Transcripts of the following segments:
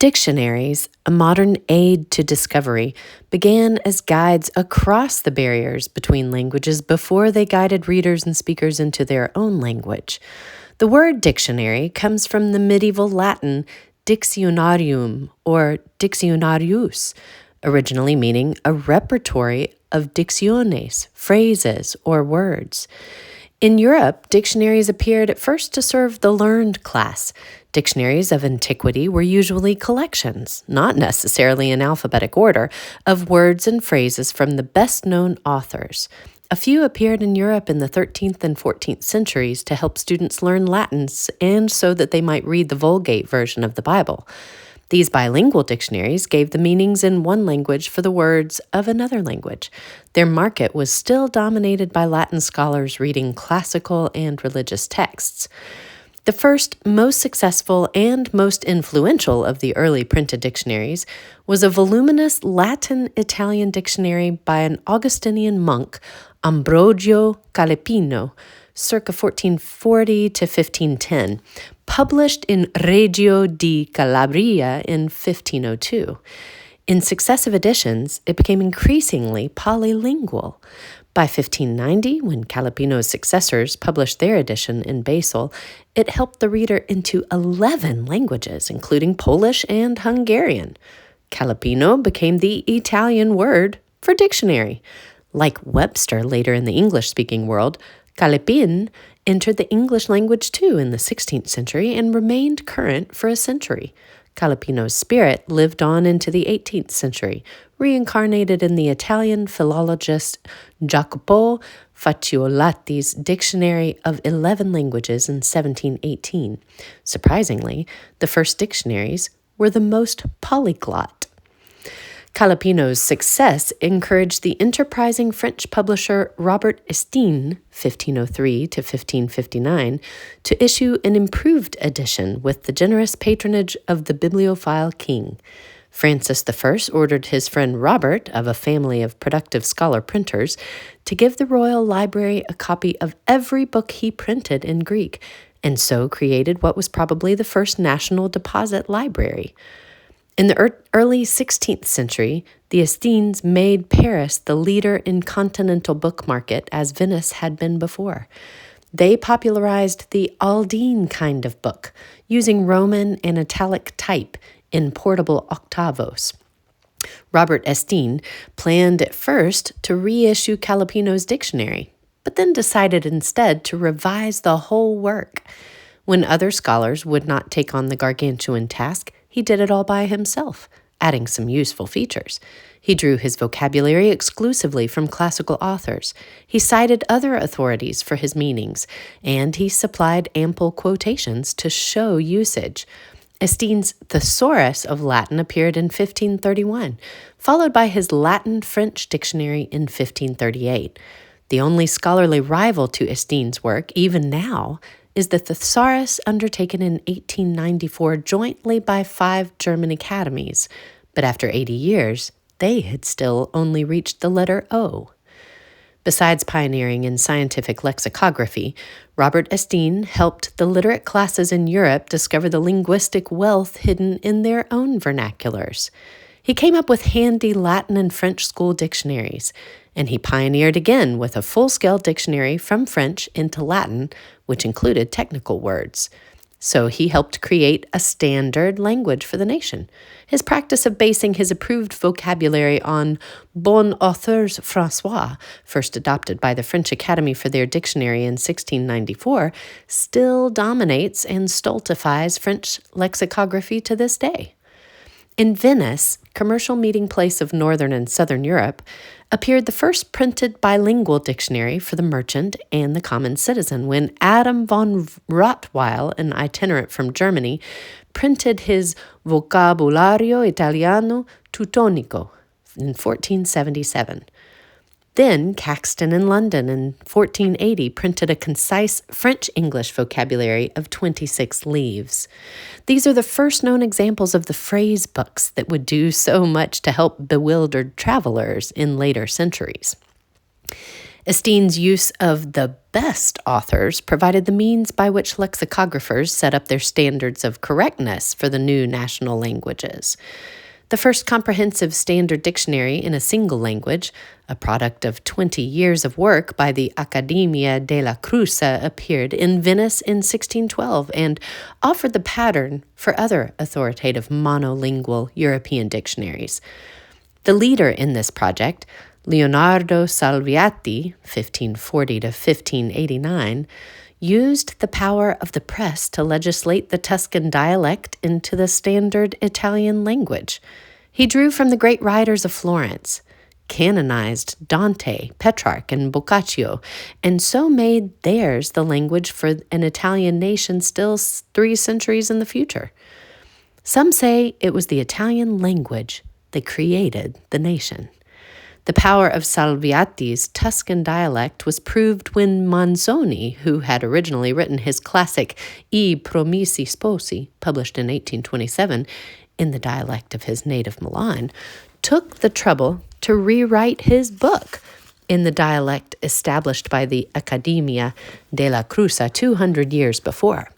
Dictionaries, a modern aid to discovery, began as guides across the barriers between languages before they guided readers and speakers into their own language. The word dictionary comes from the medieval Latin dictionarium or dictionarius, originally meaning a repertory of dicciones, phrases, or words. In Europe, dictionaries appeared at first to serve the learned class. Dictionaries of antiquity were usually collections, not necessarily in alphabetic order, of words and phrases from the best-known authors. A few appeared in Europe in the 13th and 14th centuries to help students learn Latin and so that they might read the Vulgate version of the Bible. These bilingual dictionaries gave the meanings in one language for the words of another language. Their market was still dominated by Latin scholars reading classical and religious texts. The first, most successful, and most influential of the early printed dictionaries was a voluminous Latin-Italian dictionary by an Augustinian monk, Ambrogio Calepino, circa 1440 to 1510, published in Reggio di Calabria in 1502. In successive editions, it became increasingly polylingual. By 1590, when Calepino's successors published their edition in Basel, it helped the reader into 11 languages, including Polish and Hungarian. Calepino became the Italian word for dictionary. Like Webster later in the English-speaking world, Calepin entered the English language too in the 16th century and remained current for a century. Calepino's spirit lived on into the 18th century, reincarnated in the Italian philologist Jacopo Facciolati's Dictionary of 11 Languages in 1718. Surprisingly, the first dictionaries were the most polyglot. Calepino's success encouraged the enterprising French publisher Robert Estienne, 1503 to 1559, to issue an improved edition with the generous patronage of the bibliophile king. Francis I ordered his friend Robert, of a family of productive scholar printers, to give the royal library a copy of every book he printed in Greek, and so created what was probably the first national deposit library. In the early 16th century, the Estiennes made Paris the leader in continental book market as Venice had been before. They popularized the Aldine kind of book, using Roman and italic type in portable octavos. Robert Estienne planned at first to reissue Calepino's dictionary, but then decided instead to revise the whole work. When other scholars would not take on the gargantuan task, he did it all by himself, adding some useful features. He drew his vocabulary exclusively from classical authors. He cited other authorities for his meanings, and he supplied ample quotations to show usage. Estienne's Thesaurus of Latin appeared in 1531, followed by his Latin-French dictionary in 1538. The only scholarly rival to Estienne's work, even now, is the Thesaurus undertaken in 1894 jointly by 5 German academies, but after 80 years, they had still only reached the letter O. Besides pioneering in scientific lexicography, Robert Estienne helped the literate classes in Europe discover the linguistic wealth hidden in their own vernaculars. He came up with handy Latin and French school dictionaries, and he pioneered again with a full-scale dictionary from French into Latin, which included technical words. So he helped create a standard language for the nation. His practice of basing his approved vocabulary on Bon Autheurs François, first adopted by the French Academy for their dictionary in 1694, still dominates and stultifies French lexicography to this day. In Venice, commercial meeting place of northern and southern Europe, appeared the first printed bilingual dictionary for the merchant and the common citizen when Adam von Rottweil, an itinerant from Germany, printed his Vocabulario Italiano Teutonico in 1477. Then Caxton in London in 1480 printed a concise French-English vocabulary of 26 leaves. These are the first known examples of the phrase books that would do so much to help bewildered travelers in later centuries. Estienne's use of the best authors provided the means by which lexicographers set up their standards of correctness for the new national languages. The first comprehensive standard dictionary in a single language, a product of 20 years of work by the Accademia della Crusca, appeared in Venice in 1612 and offered the pattern for other authoritative monolingual European dictionaries. The leader in this project, Leonardo Salviati, 1540 to 1589, used the power of the press to legislate the Tuscan dialect into the standard Italian language. He drew from the great writers of Florence, canonized Dante, Petrarch, and Boccaccio, and so made theirs the language for an Italian nation still 3 centuries in the future. Some say it was the Italian language that created the nation. The power of Salviati's Tuscan dialect was proved when Manzoni, who had originally written his classic I Promessi Sposi, published in 1827, in the dialect of his native Milan, took the trouble to rewrite his book in the dialect established by the Accademia della Crusca 200 years before.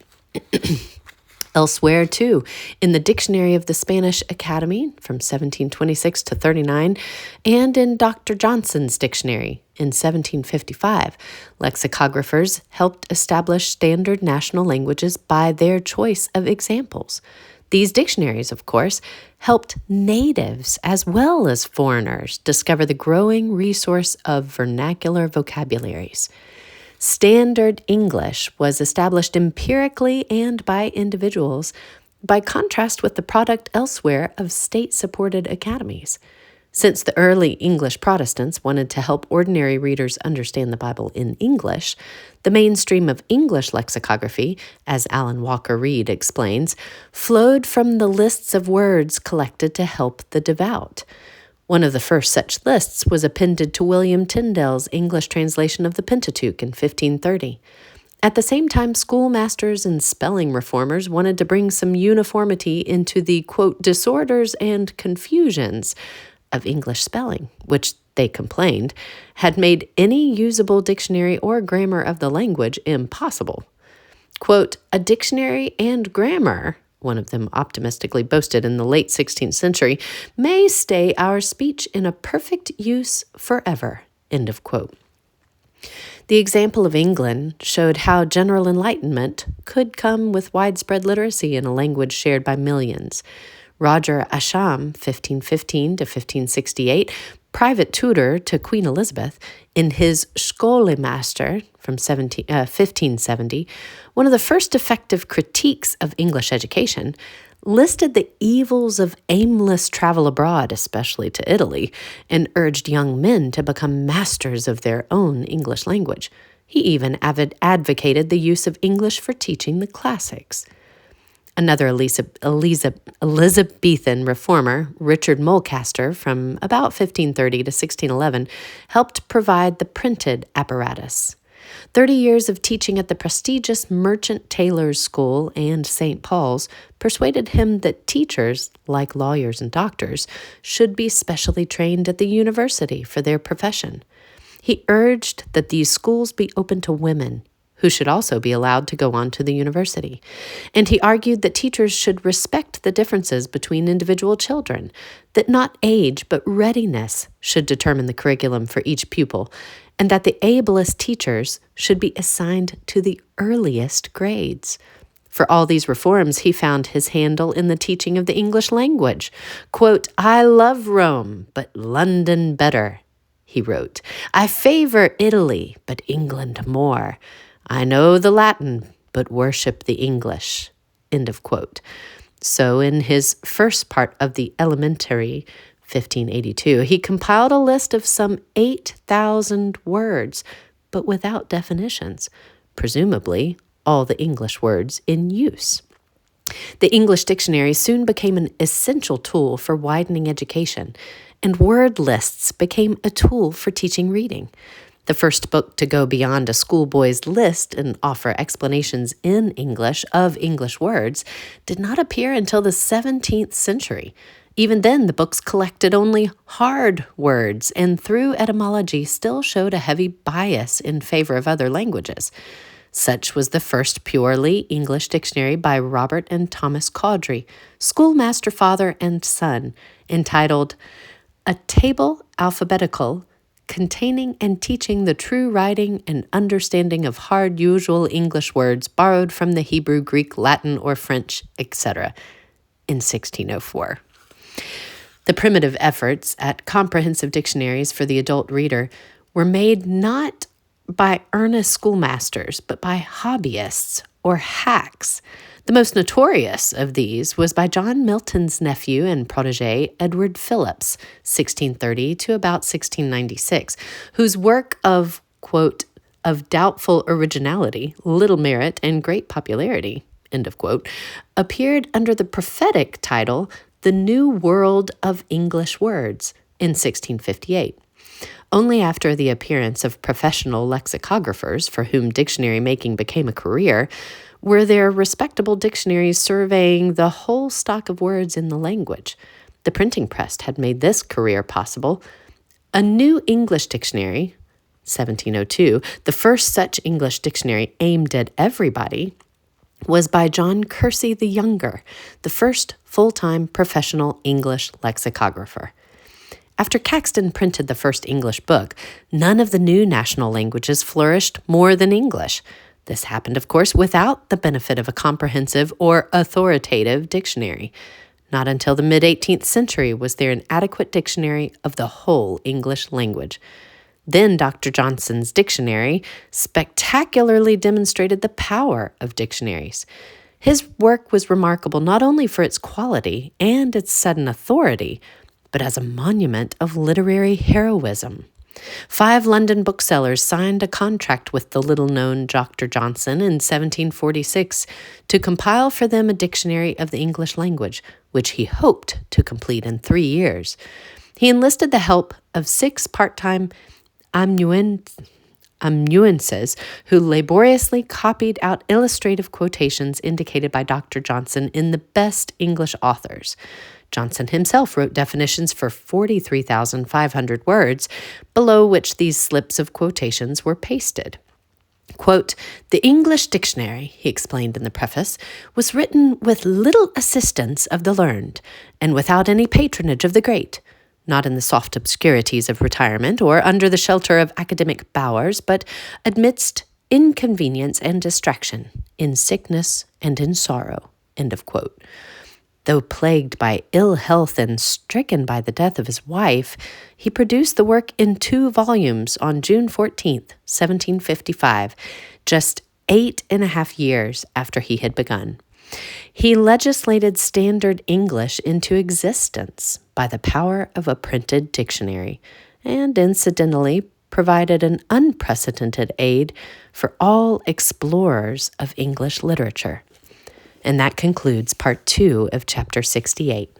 Elsewhere, too, in the Dictionary of the Spanish Academy from 1726 to 39, and in Dr. Johnson's dictionary in 1755, lexicographers helped establish standard national languages by their choice of examples. These dictionaries, of course, helped natives as well as foreigners discover the growing resource of vernacular vocabularies. Standard English was established empirically and by individuals, by contrast with the product elsewhere of state-supported academies. Since the early English Protestants wanted to help ordinary readers understand the Bible in English, the mainstream of English lexicography, as Alan Walker Reed explains, flowed from the lists of words collected to help the devout. One of the first such lists was appended to William Tyndale's English translation of the Pentateuch in 1530. At the same time, schoolmasters and spelling reformers wanted to bring some uniformity into the, quote, disorders and confusions of English spelling, which, they complained, had made any usable dictionary or grammar of the language impossible. Quote, a dictionary and grammar, one of them optimistically boasted in the late 16th century, may stay our speech in a perfect use forever, end of quote. The example of England showed how general enlightenment could come with widespread literacy in a language shared by millions. Roger Ascham, 1515 to 1568, private tutor to Queen Elizabeth, in his Skolemaster from 1570, one of the first effective critiques of English education, listed the evils of aimless travel abroad, especially to Italy, and urged young men to become masters of their own English language. He even advocated the use of English for teaching the classics. Another Elizabethan reformer, Richard Mulcaster, from about 1530 to 1611, helped provide the printed apparatus. 30 years of teaching at the prestigious Merchant Taylors' School and St. Paul's persuaded him that teachers, like lawyers and doctors, should be specially trained at the university for their profession. He urged that these schools be open to women, who should also be allowed to go on to the university. And he argued that teachers should respect the differences between individual children, that not age but readiness should determine the curriculum for each pupil, and that the ablest teachers should be assigned to the earliest grades. For all these reforms, he found his handle in the teaching of the English language. Quote, I love Rome, but London better, he wrote. I favor Italy, but England more. I know the Latin, but worship the English, end of quote. So in his first part of the Elementary, 1582, he compiled a list of some 8,000 words, but without definitions, presumably all the English words in use. The English dictionary soon became an essential tool for widening education, and word lists became a tool for teaching reading. The first book to go beyond a schoolboy's list and offer explanations in English of English words did not appear until the 17th century. Even then, the books collected only hard words and through etymology still showed a heavy bias in favor of other languages. Such was the first purely English dictionary by Robert and Thomas Caudry, schoolmaster father and son, entitled A Table Alphabetical Containing and Teaching the True Writing and Understanding of Hard Usual English Words Borrowed from the Hebrew, Greek, Latin, or French, etc., in 1604. The primitive efforts at comprehensive dictionaries for the adult reader were made not by earnest schoolmasters, but by hobbyists or hacks. The most notorious of these was by John Milton's nephew and protege, Edward Phillips, 1630 to about 1696, whose work of, quote, of doubtful originality, little merit, and great popularity, end of quote, appeared under the prophetic title, The New World of English Words, in 1658. Only after the appearance of professional lexicographers, for whom dictionary making became a career, were there respectable dictionaries surveying the whole stock of words in the language. The printing press had made this career possible. A New English Dictionary, 1702, the first such English dictionary aimed at everybody, was by John Kersey the Younger, the first full-time professional English lexicographer. After Caxton printed the first English book, none of the new national languages flourished more than English. This happened, of course, without the benefit of a comprehensive or authoritative dictionary. Not until the mid-18th century was there an adequate dictionary of the whole English language. Then Dr. Johnson's dictionary spectacularly demonstrated the power of dictionaries. His work was remarkable not only for its quality and its sudden authority, but as a monument of literary heroism. 5 London booksellers signed a contract with the little-known Dr. Johnson in 1746 to compile for them a dictionary of the English language, which he hoped to complete in 3 years. He enlisted the help of 6 part-time amanuenses who laboriously copied out illustrative quotations indicated by Dr. Johnson in the best English authors. Johnson himself wrote definitions for 43,500 words, below which these slips of quotations were pasted. Quote, "The English dictionary," he explained in the preface, "was written with little assistance of the learned, and without any patronage of the great, not in the soft obscurities of retirement or under the shelter of academic bowers, but amidst inconvenience and distraction, in sickness and in sorrow." End of quote. Though plagued by ill health and stricken by the death of his wife, he produced the work in 2 volumes on June 14th, 1755, just 8.5 years after he had begun. He legislated standard English into existence by the power of a printed dictionary, and incidentally provided an unprecedented aid for all explorers of English literature. And that concludes part 2 of chapter 68.